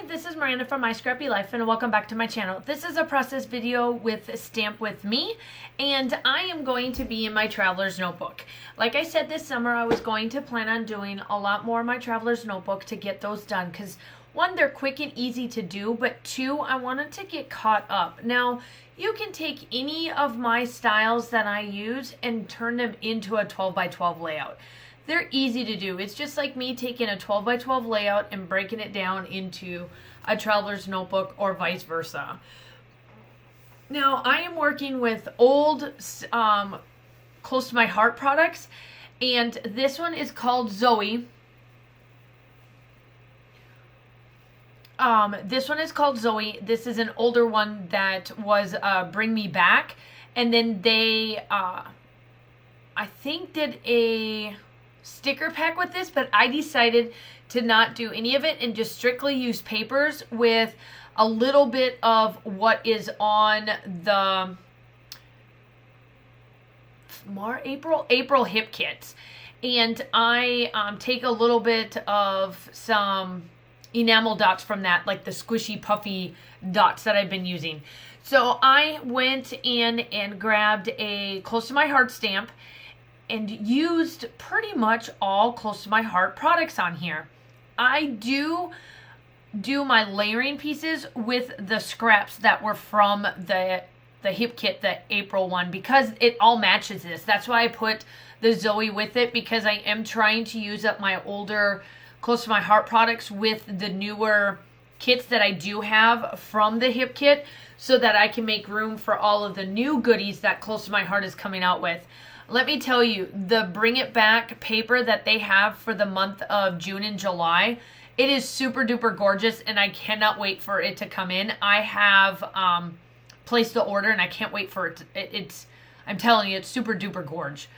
this is Miranda from My Scrappy Life and welcome back to my channel. This is a process video with Stamp With Me and I am going to be in my traveler's notebook. Like I said, this summer I was going to plan on doing a lot more of my traveler's notebook to get those done because one, they're quick and easy to do, but two, I wanted to get caught up. Now, you can take any of my styles that I use and turn them into a 12 by 12 layout. They're easy to do. It's just like me taking a 12 by 12 layout and breaking it down into a traveler's notebook or vice versa. Now, I am working with old, close to my heart products, and this one is called Zoe. This one is called Zoe. This is an older one that was Bring Me Back, and then they, I think, did a sticker pack with this, but I decided to not do any of it and just strictly use papers with a little bit of what is on the April hip kits. And I take a little bit of some enamel dots from that, like the squishy puffy dots that I've been using. So I went in and grabbed a Close to My Heart stamp and used pretty much all Close to My Heart products on here. I do my layering pieces with the scraps that were from the hip kit, the April one, because it all matches this. That's why I put the Zoe with it, because I am trying to use up my older Close to My Heart products with the newer kits that I do have from the hip kit, so that I can make room for all of the new goodies that Close to My Heart is coming out with. Let me tell you, the Bring It Back paper that they have for the month of June and July, it is super duper gorgeous and I cannot wait for it to come in. I have placed the order and I can't wait for it. I'm telling you, it's super duper gorge.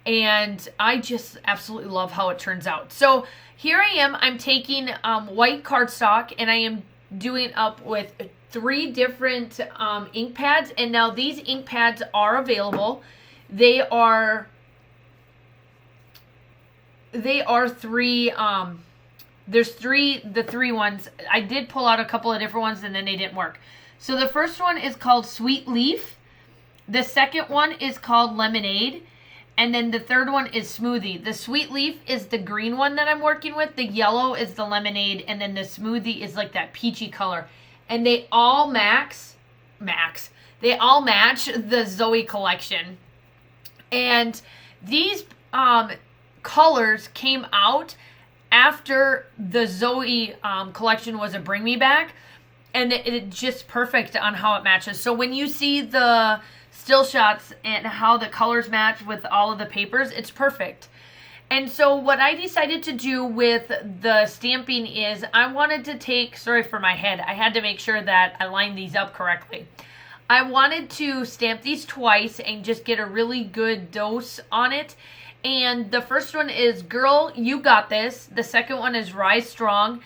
And I just absolutely love how it turns out. So here I am. I'm taking white cardstock and I am doing up with 3 different ink pads. And now these ink pads are available. They are 3, there's the 3 ones. I did pull out a couple of different ones and then they didn't work. So the first one is called Sweet Leaf. The second one is called Lemonade. And then the third one is Smoothie. The Sweet Leaf is the green one that I'm working with. The yellow is the Lemonade. And then the Smoothie is like that peachy color. And they all they all match the Zoe collection. And these colors came out after the Zoe collection was a Bring Me Back. And it's just perfect on how it matches. So when you see the still shots and how the colors match with all of the papers, it's perfect. And so what I decided to do with the stamping is I wanted to take, sorry for my head, I had to make sure that I lined these up correctly. I wanted to stamp these twice and just get a really good dose on it. And the first one is Girl, You Got This. The second one is Rise Strong.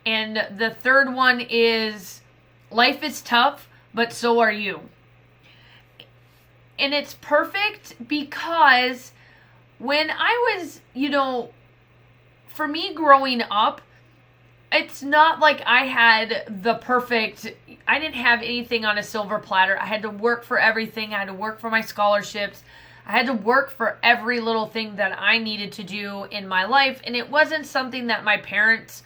And the third one is Life is Tough, but So Are You. And it's perfect because when I was, for me growing up, it's not like I had the perfect, I didn't have anything on a silver platter. I had to work for everything. I had to work for my scholarships. I had to work for every little thing that I needed to do in my life. And it wasn't something that my parents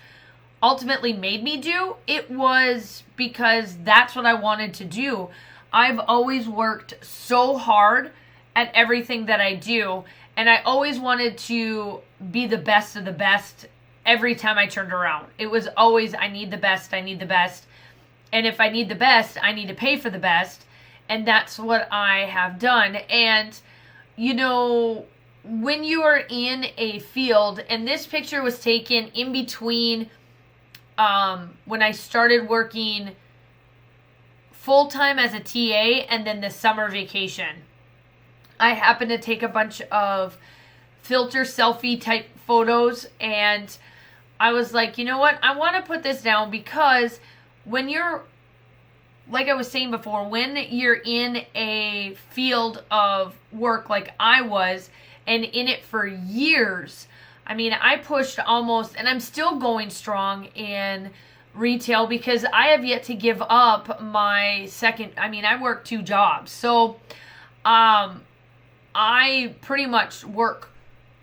ultimately made me do. It was because that's what I wanted to do. I've always worked so hard at everything that I do. And I always wanted to be the best of the best every time I turned around. It was always, I need the best, I need the best. And if I need the best, I need to pay for the best. And that's what I have done. And, when you are in a field, and this picture was taken in between when I started working full-time as a TA and then the summer vacation. I happened to take a bunch of filter selfie type photos and I was like, you know what? I want to put this down because when you're, like I was saying before, when you're in a field of work like I was and in it for years, I mean, I pushed almost, and I'm still going strong in retail because I have yet to give up my second. I mean, I work 2 jobs. So I pretty much work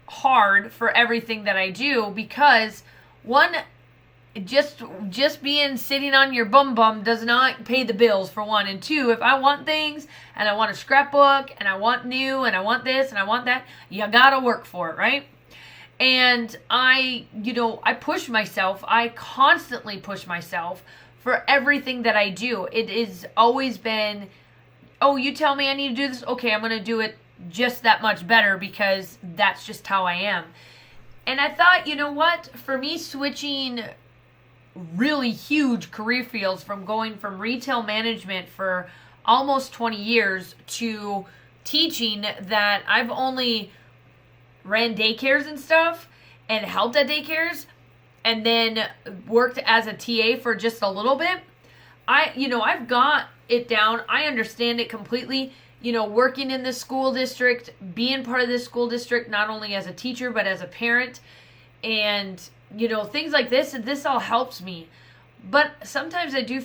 hard for everything that I do because one, just being sitting on your bum does not pay the bills, for one. And two, if I want things and I want a scrapbook and I want new and I want this and I want that, you gotta work for it, right? And I push myself. I constantly push myself for everything that I do. It has always been, oh, you tell me I need to do this, okay, I'm gonna do it just that much better because that's just how I am. And I thought, you know what, for me, switching really huge career fields from going from retail management for almost 20 years to teaching, that I've only ran daycares and stuff and helped at daycares and then worked as a TA for just a little bit. I've got it down. I understand it completely. Working in the school district, being part of this school district, not only as a teacher, but as a parent, and, things like this all helps me. But sometimes I do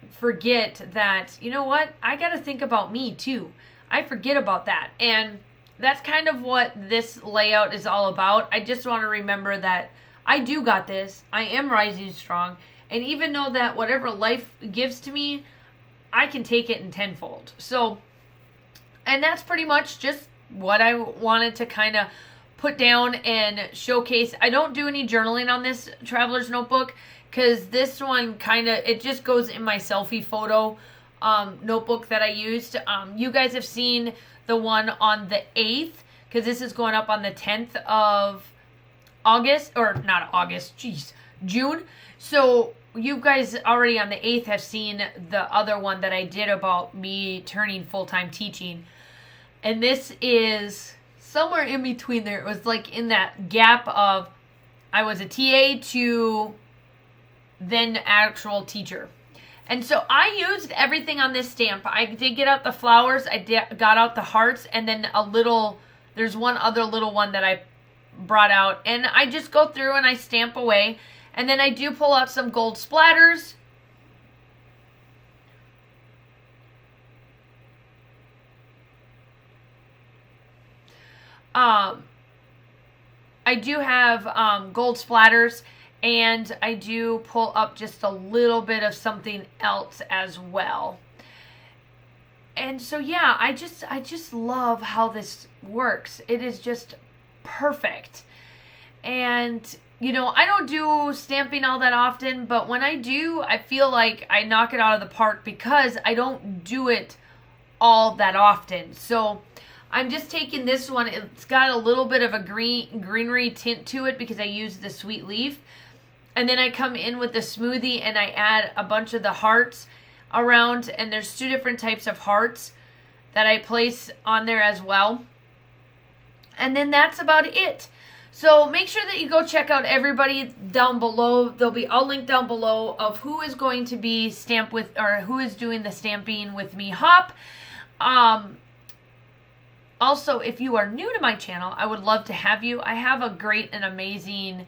forget that, you know what, I got to think about me too. I forget about that. And that's kind of what this layout is all about. I just want to remember that I do got this. I am rising strong. And even know that whatever life gives to me, I can take it in tenfold. So, and that's pretty much just what I wanted to kind of put down and showcase. I don't do any journaling on this traveler's notebook because this one it just goes in my selfie photo notebook that I used. You guys have seen the one on the 8th because this is going up on the 10th of August, or not August, June. So you guys already on the 8th have seen the other one that I did about me turning full-time teaching. And this is somewhere in between there. It was like in that gap of I was a TA to then actual teacher. And so I used everything on this stamp. I did get out the flowers. I got out the hearts. And then there's one other little one that I brought out. And I just go through and I stamp away. And then I do pull out some gold splatters. I do have gold splatters, and I do pull up just a little bit of something else as well. And so yeah, I just love how this works. It is just perfect. And I don't do stamping all that often, but when I do, I feel like I knock it out of the park because I don't do it all that often. So I'm just taking this one. It's got a little bit of a greenery tint to it because I used the sweet leaf. And then I come in with the smoothie and I add a bunch of the hearts around. And there's 2 different types of hearts that I place on there as well. And then that's about it. So make sure that you go check out everybody down below. I'll link down below of who is going to be stamped with, or who is doing the stamping with me, Hop. Also, if you are new to my channel, I would love to have you. I have a great and amazing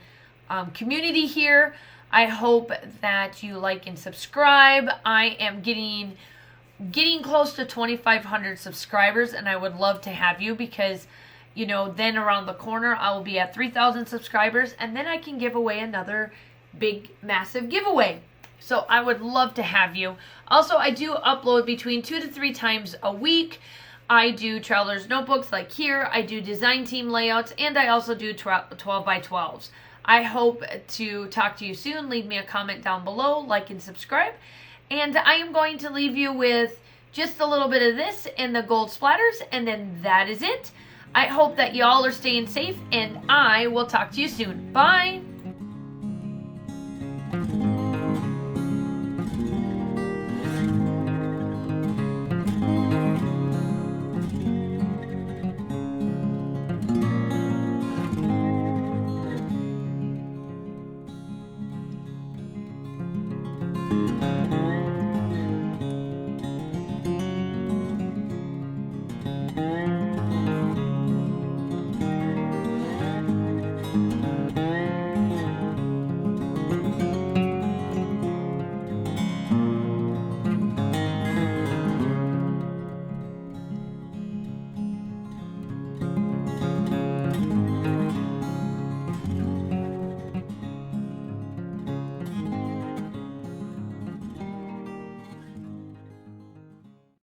community here. I hope that you like and subscribe. I am getting close to 2,500 subscribers, and I would love to have you because, then around the corner, I will be at 3,000 subscribers, and then I can give away another big, massive giveaway. So I would love to have you. Also, I do upload between 2 to 3 times a week. I do traveler's notebooks like here. I do design team layouts, and I also do 12 by 12s. I hope to talk to you soon. Leave me a comment down below, like and subscribe. And I am going to leave you with just a little bit of this and the gold splatters, and then that is it. I hope that y'all are staying safe, and I will talk to you soon. Bye!